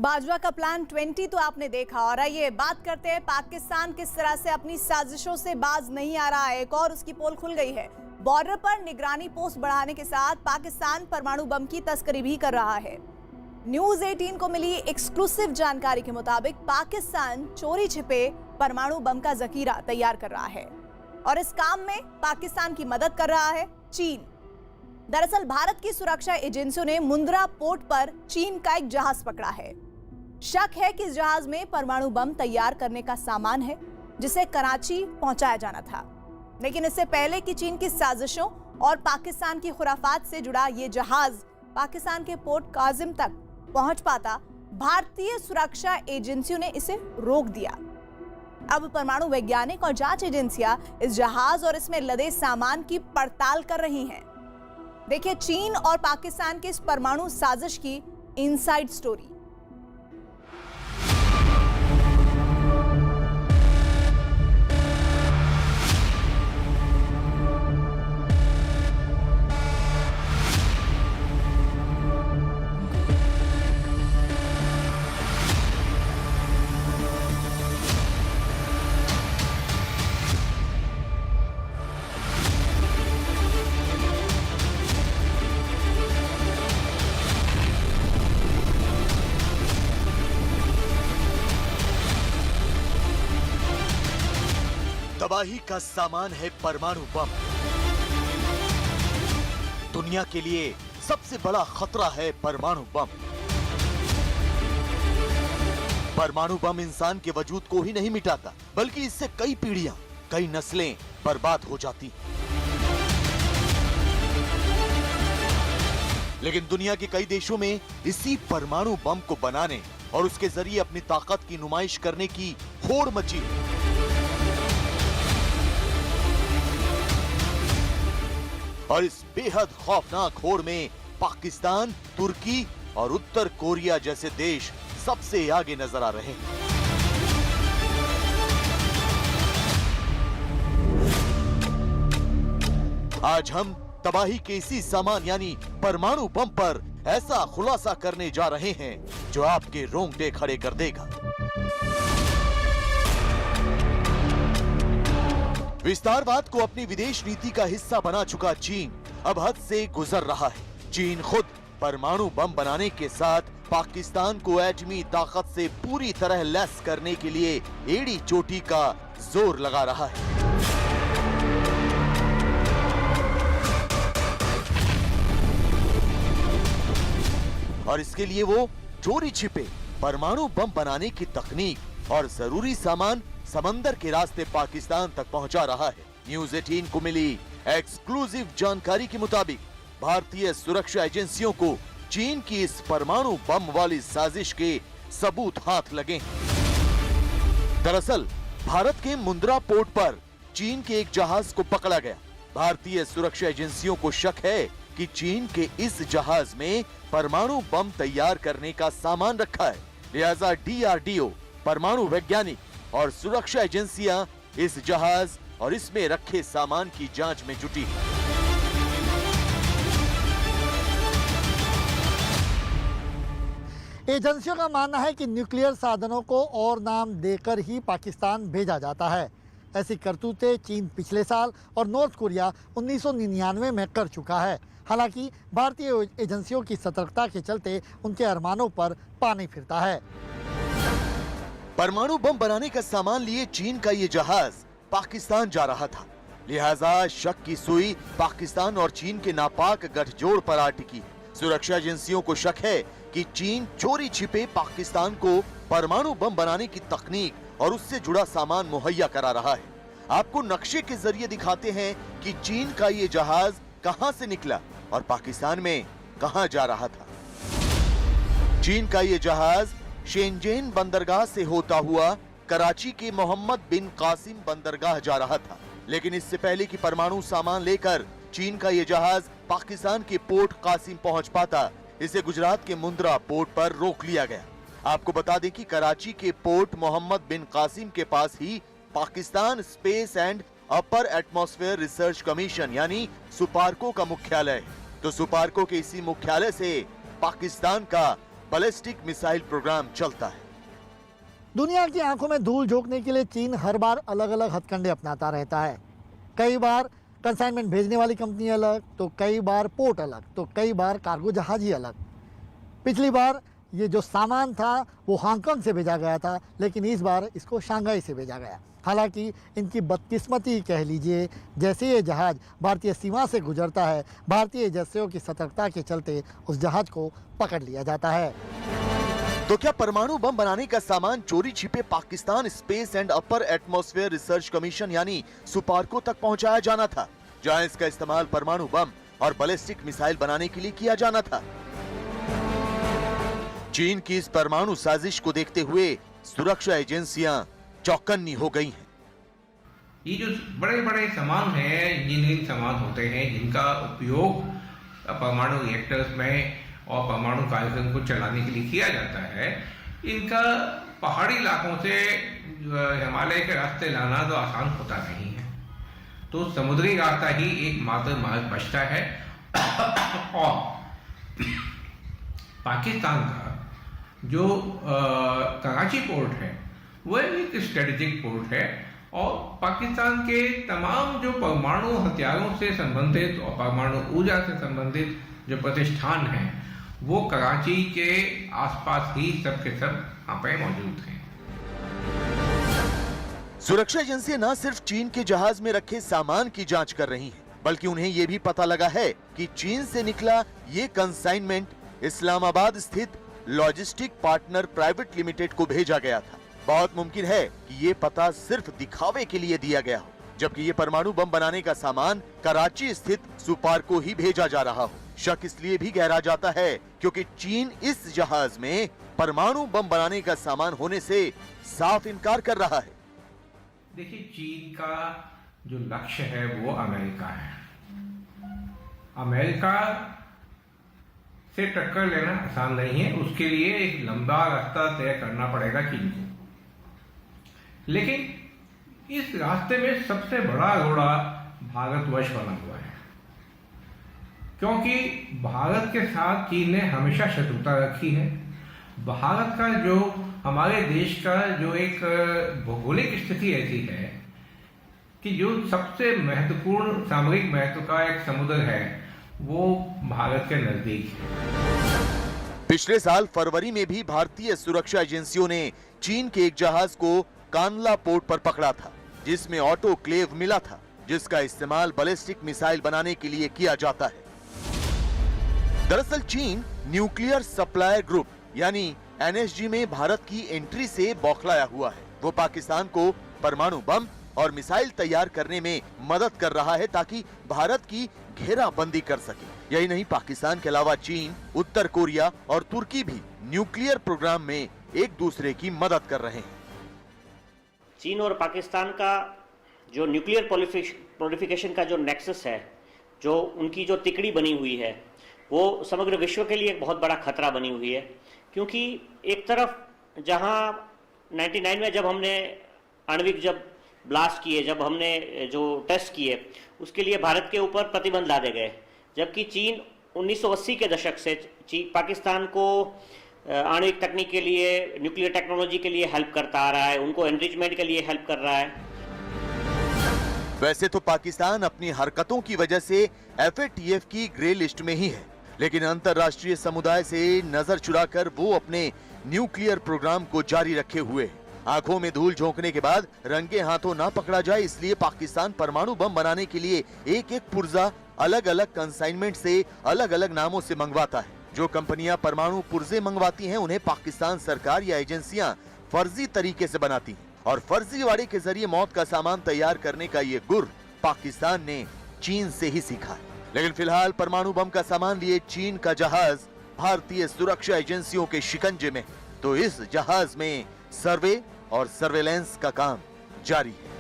बाजवा का प्लान 20 तो आपने देखा। और आइए बात करते हैं पाकिस्तान किस तरह से अपनी साजिशों से बाज नहीं आ रहा है। एक और उसकी पोल खुल गई है। बॉर्डर पर निगरानी पोस्ट बढ़ाने के साथ पाकिस्तान परमाणु बम की तस्करी भी कर रहा है। न्यूज 18 को मिली एक्सक्लूसिव जानकारी के मुताबिक पाकिस्तान चोरी छिपे परमाणु बम का जखीरा तैयार कर रहा है और इस काम में पाकिस्तान की मदद कर रहा है चीन। दरअसल भारत की सुरक्षा एजेंसियों ने मुंद्रा पोर्ट पर चीन का एक जहाज पकड़ा है। शक है कि इस जहाज में परमाणु बम तैयार करने का सामान है जिसे कराची पहुंचाया जाना था। लेकिन इससे पहले कि चीन की साजिशों और पाकिस्तान की खुराफात से जुड़ा ये जहाज पाकिस्तान के पोर्ट काजिम तक पहुंच पाता, भारतीय सुरक्षा एजेंसियों ने इसे रोक दिया। अब परमाणु वैज्ञानिक और जांच एजेंसियां इस जहाज और इसमें लदे सामान की पड़ताल कर रही हैं। देखिए चीन और पाकिस्तान की इस परमाणु साजिश की इनसाइड स्टोरी। तबाही का सामान है परमाणु बम। दुनिया के लिए सबसे बड़ा खतरा है परमाणु बम। परमाणु बम इंसान के वजूद को ही नहीं मिटाता, बल्कि इससे कई पीढ़ियां, कई नस्लें बर्बाद हो जाती। लेकिन दुनिया के कई देशों में इसी परमाणु बम को बनाने और उसके जरिए अपनी ताकत की नुमाइश करने की होड़ मची। और इस बेहद खौफनाक होड़ में पाकिस्तान, तुर्की और उत्तर कोरिया जैसे देश सबसे आगे नजर आ रहे हैं। आज हम तबाही के इसी सामान यानी परमाणु बम पर ऐसा खुलासा करने जा रहे हैं जो आपके रोंगटे खड़े कर देगा। विस्तारवाद को अपनी विदेश नीति का हिस्सा बना चुका चीन अब हद से गुजर रहा है। चीन खुद परमाणु बम बनाने के साथ पाकिस्तान को एटमी ताकत से पूरी तरह लैस करने के लिए एड़ी चोटी का जोर लगा रहा है। और इसके लिए वो चोरी छिपे परमाणु बम बनाने की तकनीक और जरूरी सामान समंदर के रास्ते पाकिस्तान तक पहुंचा रहा है। न्यूज 18 को मिली एक्सक्लूसिव जानकारी के मुताबिक भारतीय सुरक्षा एजेंसियों को चीन की इस परमाणु बम वाली साजिश के सबूत हाथ लगे हैं। दरअसल भारत के मुंद्रा पोर्ट पर चीन के एक जहाज को पकड़ा गया। भारतीय सुरक्षा एजेंसियों को शक है कि चीन के इस जहाज में परमाणु बम तैयार करने का सामान रखा है। लिहाजा DRDO, परमाणु वैज्ञानिक और सुरक्षा एजेंसियां इस जहाज और इसमें रखे सामान की जांच में जुटी हैं। एजेंसियों का मानना है कि न्यूक्लियर साधनों को और नाम देकर ही पाकिस्तान भेजा जाता है। ऐसी करतूतें चीन पिछले साल और नॉर्थ कोरिया 1999 में कर चुका है। हालांकि भारतीय एजेंसियों की सतर्कता के चलते उनके अरमानों पर पानी फिरता है। परमाणु बम बनाने का सामान लिए चीन का ये जहाज पाकिस्तान जा रहा था। लिहाजा शक की सुई पाकिस्तान और चीन के नापाक गठजोड़ पर आ टिकी। सुरक्षा एजेंसियों को शक है कि चीन चोरी छिपे पाकिस्तान को परमाणु बम बनाने की तकनीक और उससे जुड़ा सामान मुहैया करा रहा है। आपको नक्शे के जरिए दिखाते हैं कि चीन का ये जहाज कहां से निकला और पाकिस्तान में कहां जा रहा था। चीन का ये जहाज शेनजेन बंदरगाह से होता हुआ कराची के मोहम्मद बिन कासिम बंदरगाह जा रहा था। लेकिन इससे पहले कि परमाणु सामान लेकर चीन का ये जहाज पाकिस्तान के पोर्ट कासिम पहुंच पाता, इसे गुजरात के मुंद्रा पोर्ट पर रोक लिया गया। आपको बता दें कि कराची के पोर्ट मोहम्मद बिन कासिम के पास ही Pakistan space and upper atmosphere research commission यानी सुपार्को का मुख्यालय है। तो सुपार्को के इसी मुख्यालय से पाकिस्तान का बैलिस्टिक मिसाइल प्रोग्राम चलता है। दुनिया की आंखों में धूल झोंकने के लिए चीन हर बार अलग अलग हथकंडे अपनाता रहता है। कई बार कंसाइनमेंट भेजने वाली कंपनी अलग, तो कई बार पोर्ट अलग, तो कई बार कार्गो जहाज ही अलग। पिछली बार ये जो सामान था वो हांगकांग से भेजा गया था, लेकिन इस बार इसको शंघाई से भेजा गया। हालांकि इनकी बदकिस्मती कह लीजिए, जैसे ये जहाज भारतीय सीमा से गुजरता है, भारतीय एजेंसियों की सतर्कता के चलते उस जहाज को पकड़ लिया जाता है। तो क्या परमाणु बम बनाने का सामान चोरी छिपे Pakistan space and upper atmosphere research commission यानी सुपार्को तक पहुंचाया जाना था, जहां इसका इस्तेमाल परमाणु बम और बैलिस्टिक मिसाइल बनाने के लिए किया जाना था? चीन की इस परमाणु साजिश को देखते हुए सुरक्षा एजेंसियां चौकन्नी हो गई हैं। ये जो बड़े बड़े सामान हैं, इंजीनियरिंग सामान होते हैं, जिनका उपयोग परमाणु रिएक्टर्स में और परमाणु कार्यक्रम को चलाने के लिए किया जाता है, इनका पहाड़ी इलाकों से हिमालय के रास्ते लाना तो आसान होता नहीं है। तो समुद्री रास्ता ही एकमात्र मार्ग बचता है। और पाकिस्तान का जो कराची पोर्ट है वह एक स्ट्रेटेजिक पोर्ट है, और पाकिस्तान के तमाम जो परमाणु हथियारों से संबंधित और परमाणु ऊर्जा से संबंधित जो प्रतिष्ठान हैं वो कराची के आसपास ही सब के सब यहाँ पे मौजूद हैं। सुरक्षा एजेंसी न सिर्फ चीन के जहाज में रखे सामान की जांच कर रही हैं, बल्कि उन्हें यह भी पता लगा है कि चीन से निकला ये कंसाइनमेंट इस्लामाबाद स्थित लॉजिस्टिक पार्टनर प्राइवेट लिमिटेड को भेजा गया था। बहुत मुमकिन है कि ये पता सिर्फ दिखावे के लिए दिया गया हो, जबकि ये परमाणु बम बनाने का सामान कराची स्थित सुपार्को ही भेजा जा रहा हो। शक इसलिए भी गहरा जाता है क्योंकि चीन इस जहाज में परमाणु बम बनाने का सामान होने से साफ इनकार कर रहा है। देखिए, चीन का जो लक्ष्य है वो अमेरिका है। अमेरिका से टक्कर लेना आसान नहीं है, उसके लिए एक लंबा रास्ता तय करना पड़ेगा चीन को। लेकिन इस रास्ते में सबसे बड़ा घोड़ा भारतवर्ष बना हुआ है, क्योंकि भारत के साथ चीन ने हमेशा शत्रुता रखी है। भारत का जो हमारे देश का जो एक भौगोलिक स्थिति ऐसी है कि जो सबसे महत्वपूर्ण सामरिक महत्व का एक समुद्र है वो भारत के नजदीक है। पिछले साल फरवरी में भी भारतीय सुरक्षा एजेंसियों ने चीन के एक जहाज को कानला पोर्ट पर पकड़ा था, जिसमें ऑटोक्लेव मिला था, जिसका इस्तेमाल बैलिस्टिक मिसाइल बनाने के लिए किया जाता है। दरअसल चीन न्यूक्लियर सप्लायर ग्रुप यानी एनएसजी में भारत की एंट्री से बौखलाया हुआ है। वो पाकिस्तान को परमाणु बम और मिसाइल तैयार करने में मदद कर रहा है ताकि भारत की घेराबंदी कर सके। यही नहीं, पाकिस्तान के अलावा चीन, उत्तर कोरिया और तुर्की भी न्यूक्लियर प्रोग्राम में एक दूसरे की मदद कर रहे हैं। चीन और पाकिस्तान का जो न्यूक्लियर प्रोलिफिकेशन का जो नेक्सस है, जो उनकी जो तिकड़ी बनी हुई है, वो समग्र विश्व के लिए एक बहुत बड़ा खतरा बनी हुई है। क्योंकि एक तरफ जहां 99 में जब हमने आणविक जब ब्लास्ट किए, जब हमने जो टेस्ट किए, उसके लिए भारत के ऊपर प्रतिबंध लादे गए, जबकि चीन 1980 के दशक से पाकिस्तान को आणविक तकनीक के लिए, न्यूक्लियर टेक्नोलॉजी के लिए हेल्प करता आ रहा है, उनको एनरिचमेंट के लिए हेल्प कर रहा है। वैसे तो पाकिस्तान अपनी हरकतों की वजह से FATF की ग्रे लिस्ट में ही है, लेकिन अंतर्राष्ट्रीय समुदाय से नजर चुराकर वो अपने न्यूक्लियर प्रोग्राम को जारी रखे हुए है। आंखों में धूल झोंकने के बाद रंगे हाथों ना पकड़ा जाए, इसलिए पाकिस्तान परमाणु बम बनाने के लिए एक एक पुर्जा अलग अलग कंसाइनमेंट से अलग अलग नामों से मंगवाता है। जो कंपनियां परमाणु पुर्जे मंगवाती हैं, उन्हें पाकिस्तान सरकार या एजेंसियां फर्जी तरीके से बनाती हैं, और फर्जीवाड़े के जरिए मौत का सामान तैयार करने का ये गुर पाकिस्तान ने चीन से ही सीखा है। लेकिन फिलहाल परमाणु बम का सामान लिए चीन का जहाज भारतीय सुरक्षा एजेंसियों के शिकंजे में, तो इस जहाज में सर्वे और सर्वेलेंस का काम जारी है।